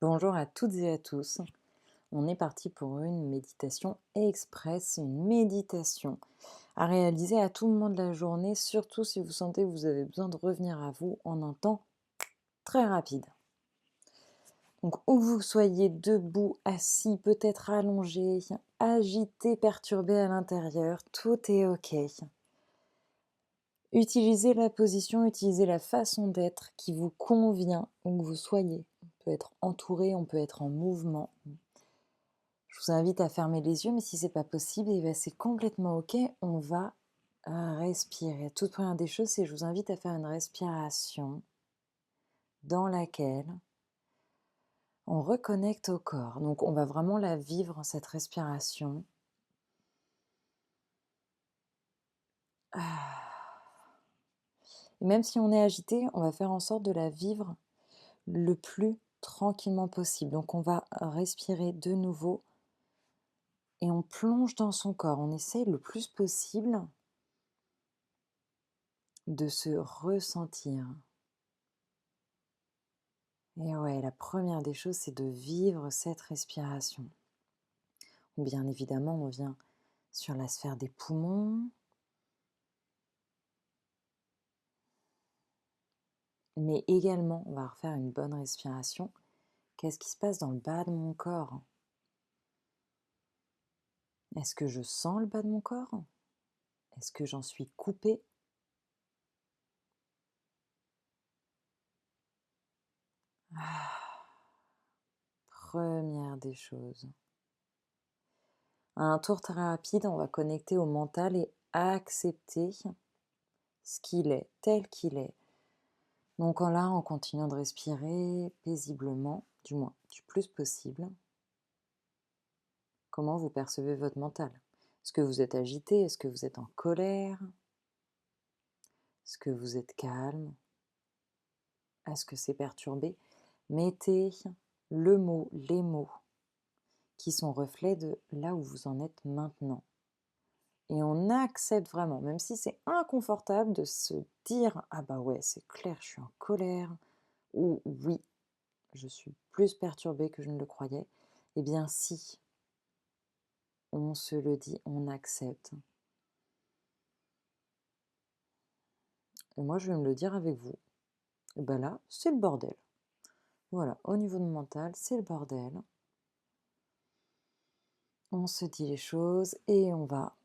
Bonjour à toutes et à tous. On est parti pour une méditation express, une méditation à réaliser à tout moment de la journée, surtout si vous sentez que vous avez besoin de revenir à vous en un temps très rapide. Donc, où que vous soyez debout, assis, peut-être allongé, agité, perturbé à l'intérieur, tout est OK. Utilisez la position, utilisez la façon d'être qui vous convient où que vous soyez. On peut être entouré, on peut être en mouvement. Je vous invite à fermer les yeux, mais si c'est pas possible, eh ben, c'est complètement OK. On va respirer. Toute première des choses, c'est je vous invite à faire une respiration dans laquelle on reconnecte au corps. Donc, on va vraiment la vivre, cette respiration. Ah. Et même si on est agité, on va faire en sorte de la vivre le plus tranquillement possible. Donc, on va respirer de nouveau et on plonge dans son corps. On essaye le plus possible de se ressentir. Et ouais, la première des choses, c'est de vivre cette respiration. Bien évidemment, on vient sur la sphère des poumons, mais également, on va refaire une bonne respiration. Qu'est-ce qui se passe dans le bas de mon corps? Est-ce que je sens le bas de mon corps? Est-ce que j'en suis coupée? Ah, première des choses. À un tour très rapide, on va connecter au mental et accepter ce qu'il est, tel qu'il est. Donc là, en continuant de respirer paisiblement, du moins du plus possible, comment vous percevez votre mental? Est-ce que vous êtes agité? Est-ce que vous êtes en colère? Est-ce que vous êtes calme? Est-ce que c'est perturbé? Mettez le mot, les mots qui sont reflets de là où vous en êtes maintenant. Et on accepte vraiment, même si c'est inconfortable de se dire: ah bah ouais, c'est clair, je suis en colère, ou oui, je suis plus perturbée que je ne le croyais. Eh bien si, on se le dit, on accepte. Et moi, je vais me le dire avec vous. Et ben là, c'est le bordel. Voilà, au niveau de mon mental, c'est le bordel. On se dit les choses et on va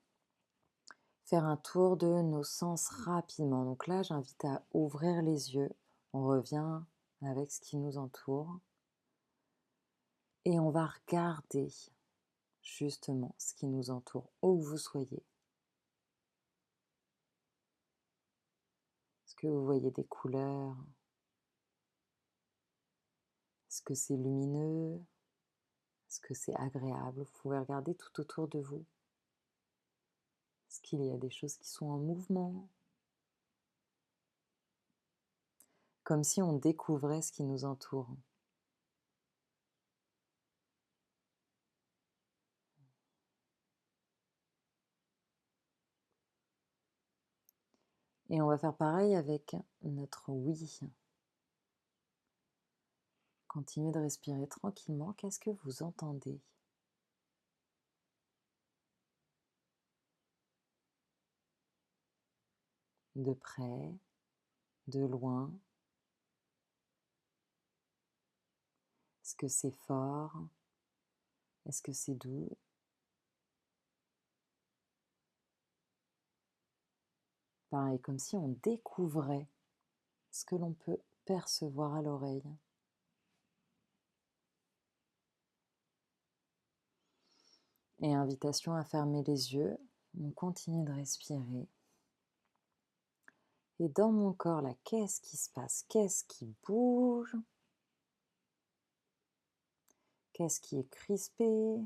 faire un tour de nos sens rapidement. Donc là, j'invite à ouvrir les yeux. On revient avec ce qui nous entoure. Et on va regarder justement ce qui nous entoure, où que vous soyez. Est-ce que vous voyez des couleurs? Est-ce que c'est lumineux? Est-ce que c'est agréable? Vous pouvez regarder tout autour de vous. Est-ce qu'il y a des choses qui sont en mouvement? Comme si on découvrait ce qui nous entoure. Et on va faire pareil avec notre oui. Continuez de respirer tranquillement. Qu'est-ce que vous entendez? De près, de loin? Est-ce que c'est fort? Est-ce que c'est doux? Pareil, comme si on découvrait ce que l'on peut percevoir à l'oreille. Et invitation à fermer les yeux. On continue de respirer. Et dans mon corps, là, qu'est-ce qui se passe? Qu'est-ce qui bouge? Qu'est-ce qui est crispé?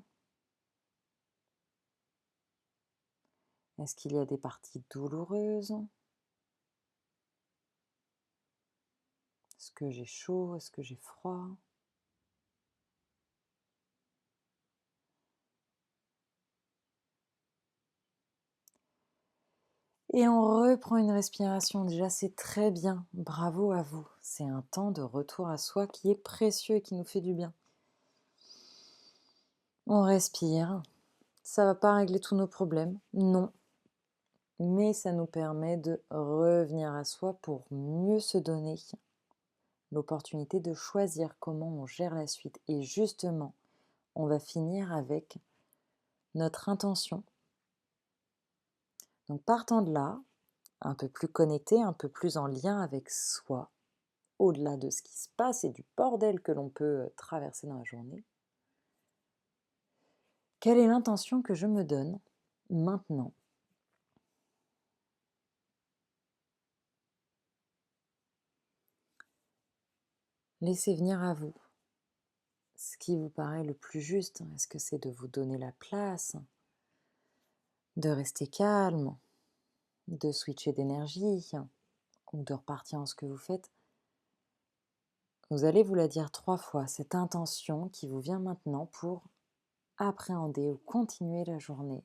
Est-ce qu'il y a des parties douloureuses? Est-ce que j'ai chaud? Est-ce que j'ai froid? Et on reprend une respiration. Déjà, c'est très bien. Bravo à vous. C'est un temps de retour à soi qui est précieux et qui nous fait du bien. On respire. Ça va pas régler tous nos problèmes, non. Mais ça nous permet de revenir à soi pour mieux se donner l'opportunité de choisir comment on gère la suite. Et justement, on va finir avec notre intention. Donc partant de là, un peu plus connecté, un peu plus en lien avec soi, au-delà de ce qui se passe et du bordel que l'on peut traverser dans la journée, quelle est l'intention que je me donne maintenant? Laissez venir à vous ce qui vous paraît le plus juste. Est-ce que c'est de vous donner la place, de rester calme, de switcher d'énergie ou de repartir en ce que vous faites? Vous allez vous la dire 3 fois, cette intention qui vous vient maintenant pour appréhender ou continuer la journée.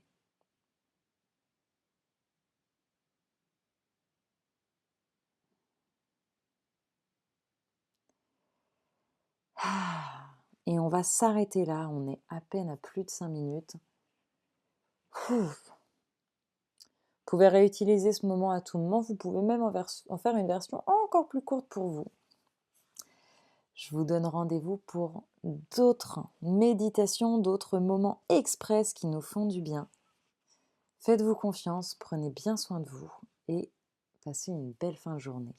Ah, et on va s'arrêter là, on est à peine à plus de 5 minutes. Ouf. Vous pouvez réutiliser ce moment à tout moment, vous pouvez même en faire une version encore plus courte pour vous. Je vous donne rendez-vous pour d'autres méditations, d'autres moments express qui nous font du bien. Faites-vous confiance, prenez bien soin de vous et passez une belle fin de journée.